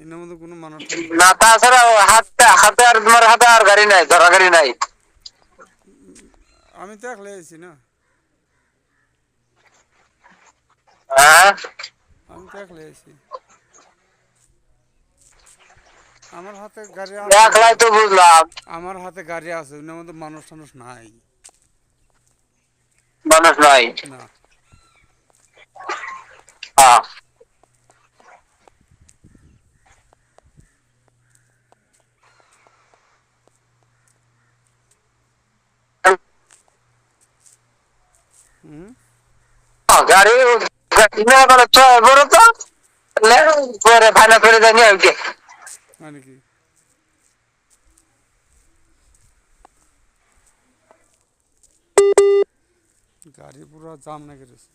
এর মধ্যে কোনো মানুষ টানুষ না নাই। তাছাড়া হাতে হাতে আর তোমার হাতে আর গাড়ি নাই, ধরা গাড়ি নাই। আমি তো একলাই আছি না। হ্যাঁ, আমি তো একলাই আছি। আমার হাতে গাড়ি আছে। একলাই তো বুঝলাম। আমার হাতে গাড়ি আছে, ওর মধ্যে মানুষ টানুষ নাই। মানুষ নাই। না। হ্যাঁ, হুম। গাড়ি গাড়ি না করে ছয় বড় তো পরে ফাইনা করে দেয়নি ওকে। মানে কি? গাড়ি পুরো জাম না করেছে।